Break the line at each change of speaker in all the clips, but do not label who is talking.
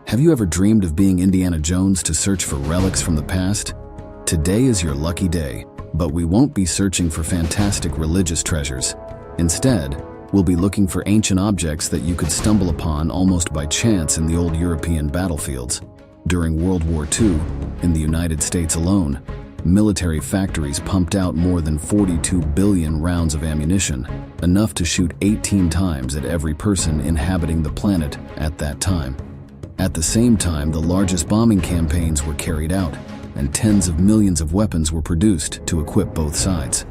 Have you ever dreamed of being Indiana Jones to search for relics from the past? Today is your lucky day, but we won't be searching for fantastic religious treasures. Instead, we'll be looking for ancient objects that you could stumble upon almost by chance in the old European battlefields. During World War II, in the United States alone, military factories pumped out more than 42 billion rounds of ammunition, enough to shoot 18 times at every person inhabiting the planet at that time. At the same time, the largest bombing campaigns were carried out, and tens of millions of weapons were produced to equip both sides.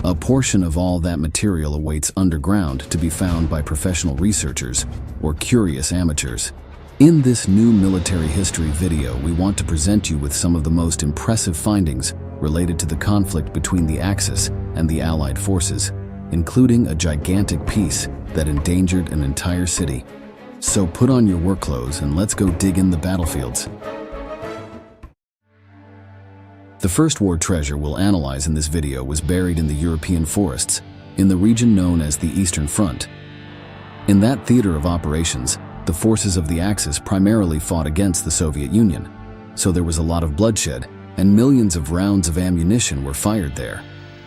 A portion of all that material awaits underground to be found by professional researchers or curious amateurs. In this new military history video, we want to present you with some of the most impressive findings related to the conflict between the Axis and the Allied forces, including a gigantic piece that endangered an entire city. So put on your work clothes and let's go dig in the battlefields. The first war treasure we'll analyze in this video was buried in the European forests, in the region known as the Eastern Front. In that theater of operations, the forces of the Axis primarily fought against the Soviet Union, so there was a lot of bloodshed, and millions of rounds of ammunition were fired there.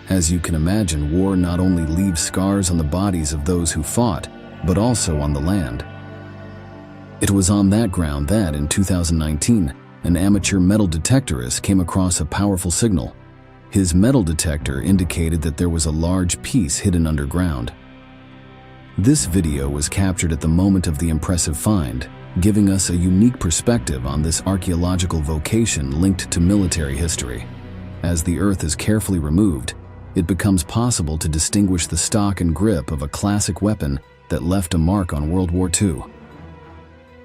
As you can imagine, war not only leaves scars on the bodies of those who fought, but also on the land. It was on that ground that, in 2019, an amateur metal detectorist came across a powerful signal. His metal detector indicated that there was a large piece hidden underground. This video was captured at the moment of the impressive find, giving us a unique perspective on this archaeological vocation linked to military history. As the earth is carefully removed, it becomes possible to distinguish the stock and grip of a classic weapon that left a mark on World War II.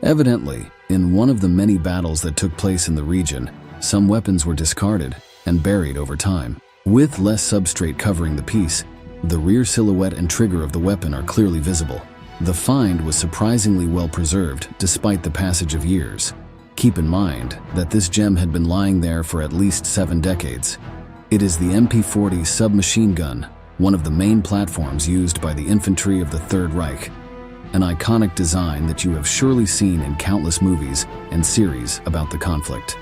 Evidently, in one of the many battles that took place in the region, some weapons were discarded and buried over time. With less substrate covering the piece, the rear silhouette and trigger of the weapon are clearly visible. The find was surprisingly well preserved despite the passage of years. Keep in mind that this gem had been lying there for at least 7 decades. It is the MP-40 submachine gun, one of the main platforms used by the infantry of the Third Reich. An iconic design that you have surely seen in countless movies and series about the conflict.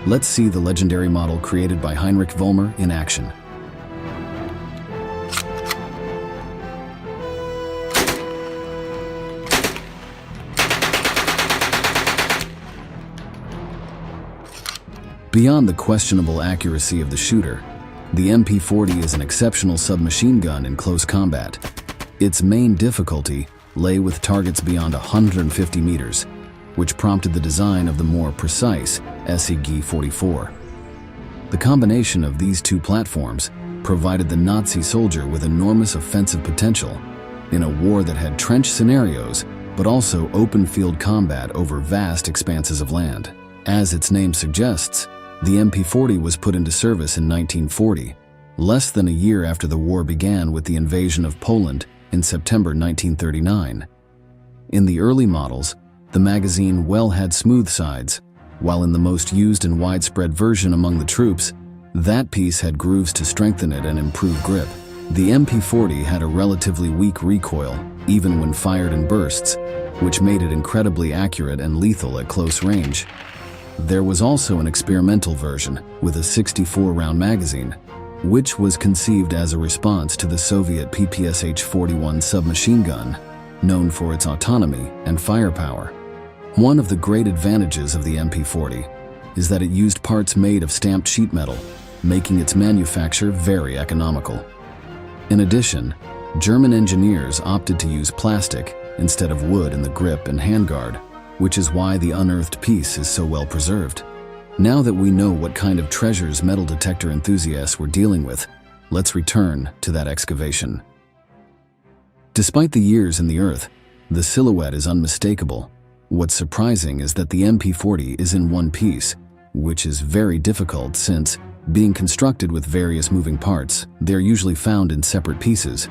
Let's see the legendary model created by Heinrich Vollmer in action. Beyond the questionable accuracy of the shooter, the MP-40 is an exceptional submachine gun in close combat. Its main difficulty lay with targets beyond 150 meters, which prompted the design of the more precise SEG-44. The combination of these two platforms provided the Nazi soldier with enormous offensive potential in a war that had trench scenarios, but also open field combat over vast expanses of land. As its name suggests, the MP-40 was put into service in 1940, less than a year after the war began with the invasion of Poland in September 1939. In the early models, the magazine well had smooth sides, while in the most used and widespread version among the troops, that piece had grooves to strengthen it and improve grip. The MP-40 had a relatively weak recoil, even when fired in bursts, which made it incredibly accurate and lethal at close range. There was also an experimental version with a 64-round magazine, which was conceived as a response to the Soviet PPSH-41 submachine gun, known for its autonomy and firepower. One of the great advantages of the MP-40 is that it used parts made of stamped sheet metal, making its manufacture very economical. In addition, German engineers opted to use plastic instead of wood in the grip and handguard, which is why the unearthed piece is so well preserved. Now that we know what kind of treasures metal detector enthusiasts were dealing with, let's return to that excavation. Despite the years in the earth, the silhouette is unmistakable. What's surprising is that the MP-40 is in one piece, which is very difficult since, being constructed with various moving parts, they're usually found in separate pieces.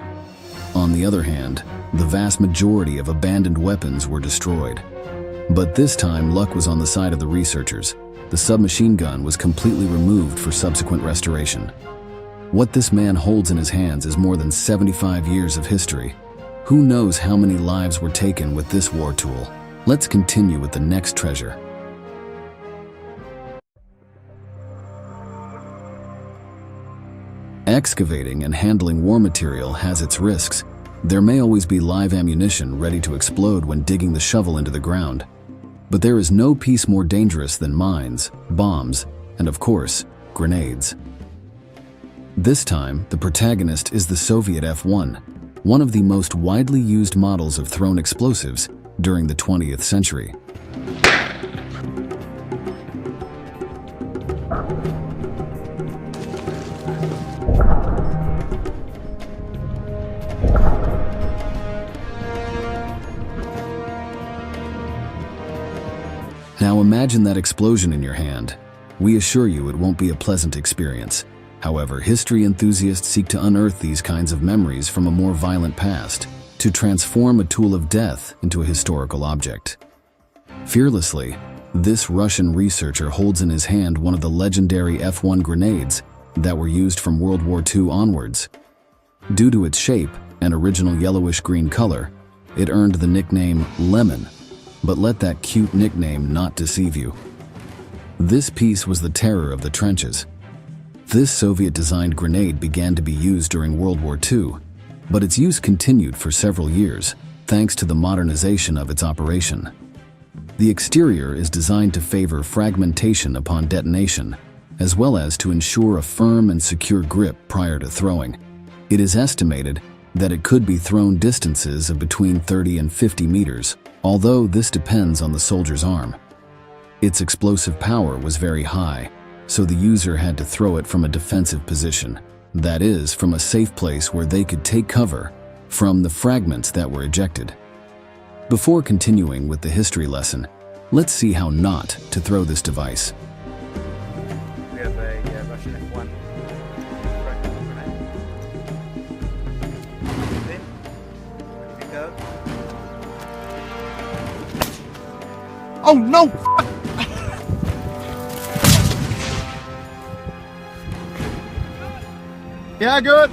On the other hand, the vast majority of abandoned weapons were destroyed. But this time, luck was on the side of the researchers. The submachine gun was completely removed for subsequent restoration. What this man holds in his hands is more than 75 years of history. Who knows how many lives were taken with this war tool? Let's continue with the next treasure. Excavating and handling war material has its risks. There may always be live ammunition ready to explode when digging the shovel into the ground. But there is no piece more dangerous than mines, bombs, and of course, grenades. This time, the protagonist is the Soviet F-1, one of the most widely used models of thrown explosives during the 20th century. Now imagine that explosion in your hand. We assure you it won't be a pleasant experience. However, history enthusiasts seek to unearth these kinds of memories from a more violent past, to transform a tool of death into a historical object. Fearlessly, this Russian researcher holds in his hand one of the legendary F-1 grenades that were used from World War II onwards. Due to its shape and original yellowish-green color, it earned the nickname Lemon. But let that cute nickname not deceive you. This piece was the terror of the trenches. This Soviet-designed grenade began to be used during World War II, but its use continued for several years, thanks to the modernization of its operation. The exterior is designed to favor fragmentation upon detonation, as well as to ensure a firm and secure grip prior to throwing. It is estimated that it could be thrown distances of between 30 and 50 meters, although this depends on the soldier's arm. Its explosive power was very high, so the user had to throw it from a defensive position, that is, from a safe place where they could take cover from the fragments that were ejected. Before continuing with the history lesson, let's see how not to throw this device.
We have a Russian F1 grenade. In. Ready to go.
Oh no! Yeah, good.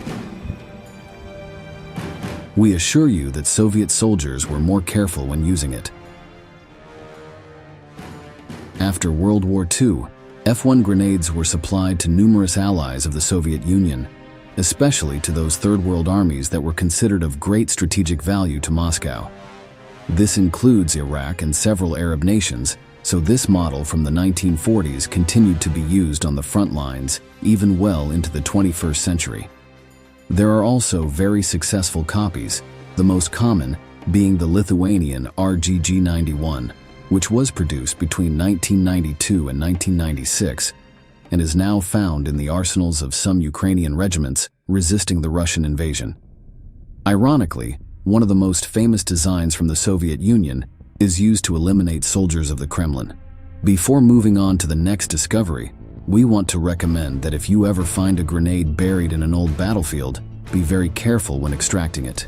We assure you that Soviet soldiers were more careful when using it. After World War II, F-1 grenades were supplied to numerous allies of the Soviet Union, especially to those Third World armies that were considered of great strategic value to Moscow. This includes Iraq and several Arab nations, so this model from the 1940s continued to be used on the front lines, even well into the 21st century. There are also very successful copies, the most common being the Lithuanian RGG-91, which was produced between 1992 and 1996, and is now found in the arsenals of some Ukrainian regiments resisting the Russian invasion. Ironically, one of the most famous designs from the Soviet Union is used to eliminate soldiers of the Kremlin. Before moving on to the next discovery, we want to recommend that if you ever find a grenade buried in an old battlefield, be very careful when extracting it.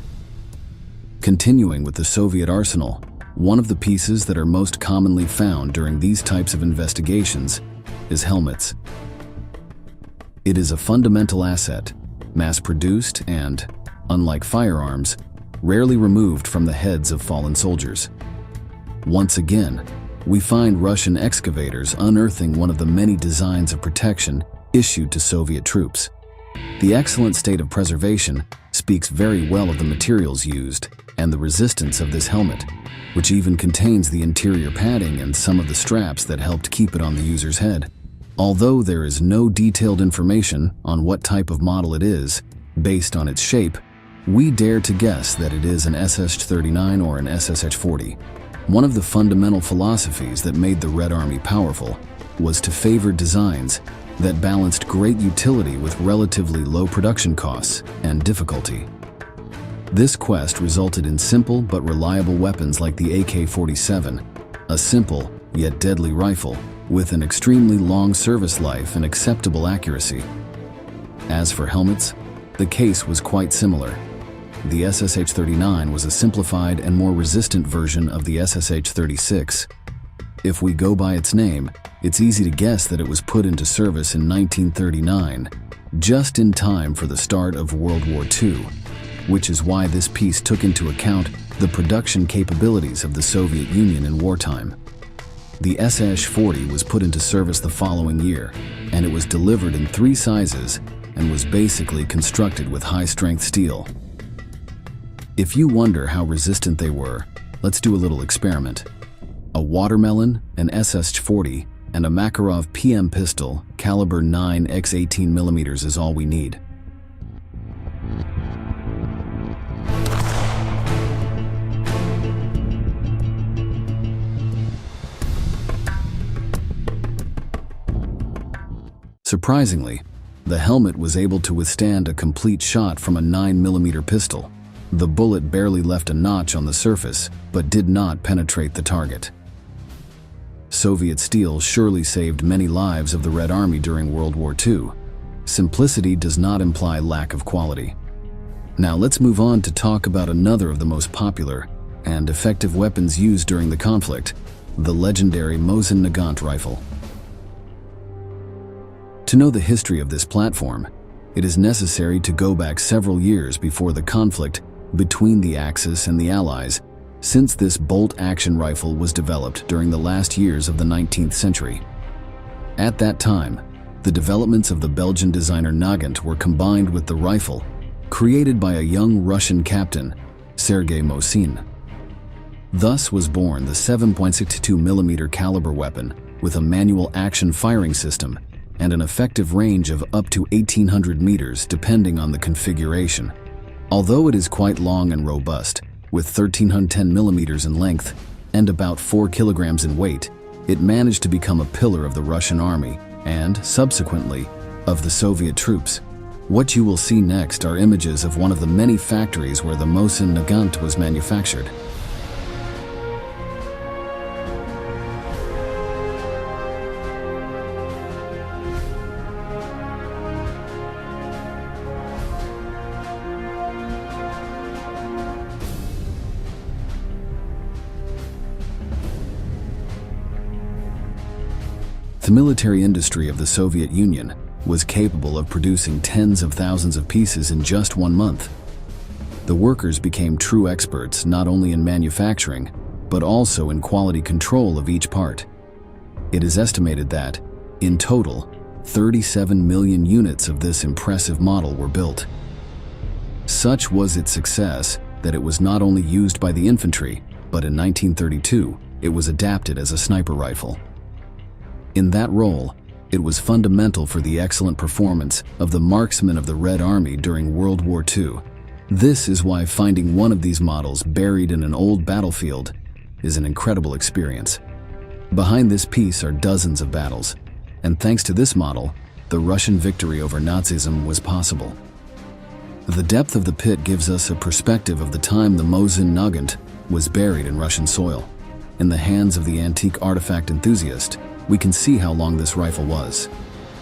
Continuing with the Soviet arsenal, one of the pieces that are most commonly found during these types of investigations is helmets. It is a fundamental asset, mass-produced and, unlike firearms, rarely removed from the heads of fallen soldiers. Once again, we find Russian excavators unearthing one of the many designs of protection issued to Soviet troops. The excellent state of preservation speaks very well of the materials used and the resistance of this helmet, which even contains the interior padding and some of the straps that helped keep it on the user's head. Although there is no detailed information on what type of model it is, based on its shape, we dare to guess that it is an SSH-39 or an SSH-40. One of the fundamental philosophies that made the Red Army powerful was to favor designs that balanced great utility with relatively low production costs and difficulty. This quest resulted in simple but reliable weapons like the AK-47, a simple yet deadly rifle with an extremely long service life and acceptable accuracy. As for helmets, the case was quite similar. The SSH-39 was a simplified and more resistant version of the SSH-36. If we go by its name, it's easy to guess that it was put into service in 1939, just in time for the start of World War II. which is why this piece took into account the production capabilities of the Soviet Union in wartime. The SS-40 was put into service the following year, and it was delivered in 3 sizes and was basically constructed with high-strength steel. If you wonder how resistant they were, let's do a little experiment. A watermelon, an SS-40, and a Makarov PM pistol, caliber 9x18mm is all we need. Surprisingly, the helmet was able to withstand a complete shot from a 9mm pistol. The bullet barely left a notch on the surface, but did not penetrate the target. Soviet steel surely saved many lives of the Red Army during World War II. Simplicity does not imply lack of quality. Now let's move on to talk about another of the most popular and effective weapons used during the conflict, the legendary Mosin-Nagant rifle. To know the history of this platform, it is necessary to go back several years before the conflict between the Axis and the Allies, since this bolt-action rifle was developed during the last years of the 19th century. At that time, the developments of the Belgian designer Nagant were combined with the rifle, created by a young Russian captain, Sergei Mosin. Thus was born the 7.62mm caliber weapon with a manual action firing system and an effective range of up to 1,800 meters depending on the configuration. Although it is quite long and robust, with 1,310 millimeters in length and about 4 kilograms in weight, it managed to become a pillar of the Russian army and, subsequently, of the Soviet troops. What you will see next are images of one of the many factories where the Mosin-Nagant was manufactured. The military industry of the Soviet Union was capable of producing tens of thousands of pieces in just 1 month. The workers became true experts not only in manufacturing, but also in quality control of each part. It is estimated that, in total, 37 million units of this impressive model were built. Such was its success that it was not only used by the infantry, but in 1932, it was adapted as a sniper rifle. In that role, it was fundamental for the excellent performance of the marksmen of the Red Army during World War II. This is why finding one of these models buried in an old battlefield is an incredible experience. Behind this piece are dozens of battles, and thanks to this model, the Russian victory over Nazism was possible. The depth of the pit gives us a perspective of the time the Mosin-Nagant was buried in Russian soil. In the hands of the antique artifact enthusiast, we can see how long this rifle was.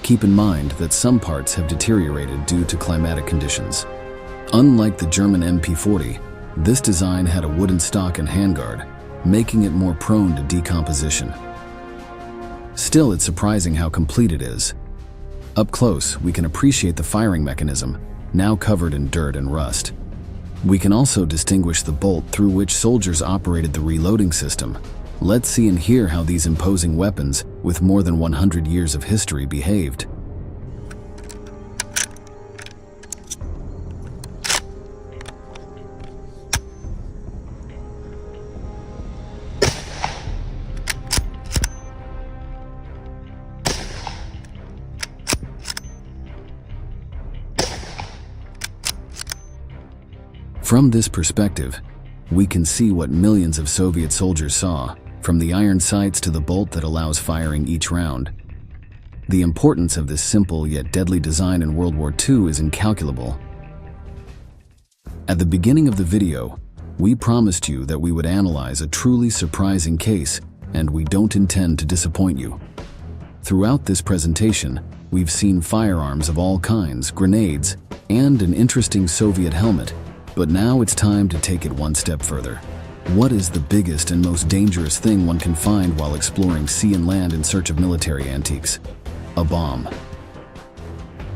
Keep in mind that some parts have deteriorated due to climatic conditions. Unlike the German MP40, this design had a wooden stock and handguard, making it more prone to decomposition. Still, it's surprising how complete it is. Up close, we can appreciate the firing mechanism, now covered in dirt and rust. We can also distinguish the bolt through which soldiers operated the reloading system. Let's see and hear how these imposing weapons, with more than 100 years of history, behaved. From this perspective, we can see what millions of Soviet soldiers saw, from the iron sights to the bolt that allows firing each round. The importance of this simple yet deadly design in World War II is incalculable. At the beginning of the video, we promised you that we would analyze a truly surprising case, and we don't intend to disappoint you. Throughout this presentation, we've seen firearms of all kinds, grenades, and an interesting Soviet helmet, but now it's time to take it one step further. What is the biggest and most dangerous thing one can find while exploring sea and land in search of military antiques? A bomb.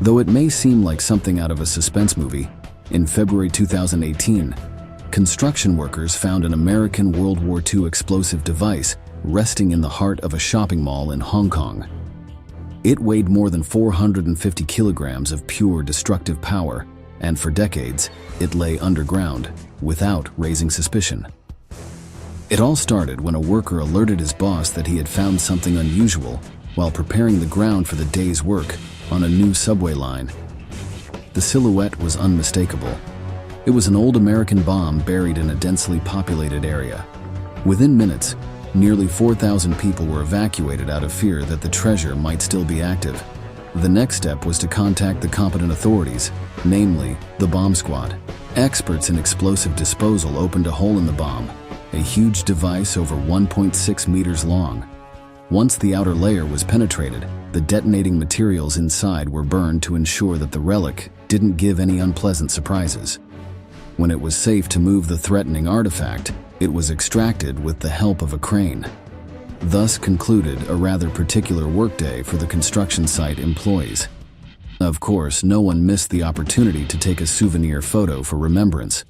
Though it may seem like something out of a suspense movie, In February 2018, construction workers found an American World War II explosive device resting in the heart of a shopping mall in Hong Kong. It weighed more than 450 kilograms of pure destructive power, and for decades, it lay underground, without raising suspicion. It all started when a worker alerted his boss that he had found something unusual while preparing the ground for the day's work on a new subway line. The silhouette was unmistakable. It was an old American bomb buried in a densely populated area. Within minutes, nearly 4,000 people were evacuated out of fear that the treasure might still be active. The next step was to contact the competent authorities, namely the bomb squad. Experts in explosive disposal opened a hole in the bomb, a huge device over 1.6 meters long. Once the outer layer was penetrated, the detonating materials inside were burned to ensure that the relic didn't give any unpleasant surprises. When it was safe to move the threatening artifact, it was extracted with the help of a crane. Thus concluded a rather particular workday for the construction site employees. Of course, no one missed the opportunity to take a souvenir photo for remembrance.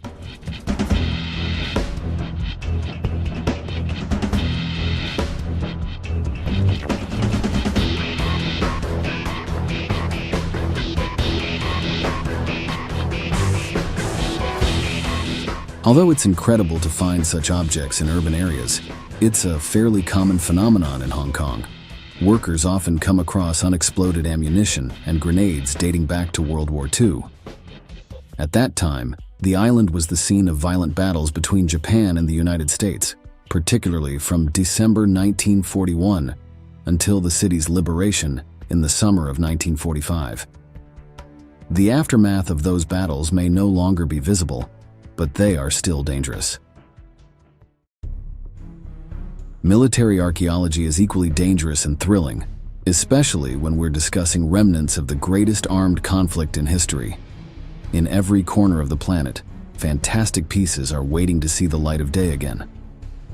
Although it's incredible to find such objects in urban areas, it's a fairly common phenomenon in Hong Kong. Workers often come across unexploded ammunition and grenades dating back to World War II. At that time, the island was the scene of violent battles between Japan and the United States, particularly from December 1941 until the city's liberation in the summer of 1945. The aftermath of those battles may no longer be visible, but they are still dangerous. Military archaeology is equally dangerous and thrilling, especially when we're discussing remnants of the greatest armed conflict in history. In every corner of the planet, fantastic pieces are waiting to see the light of day again.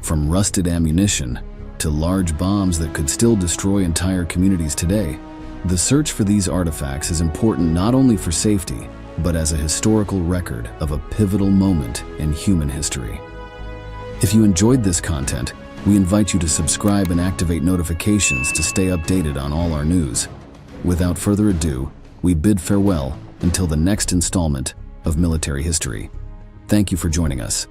From rusted ammunition to large bombs that could still destroy entire communities today, the search for these artifacts is important not only for safety, but as a historical record of a pivotal moment in human history. If you enjoyed this content, we invite you to subscribe and activate notifications to stay updated on all our news. Without further ado, we bid farewell until the next installment of Military History. Thank you for joining us.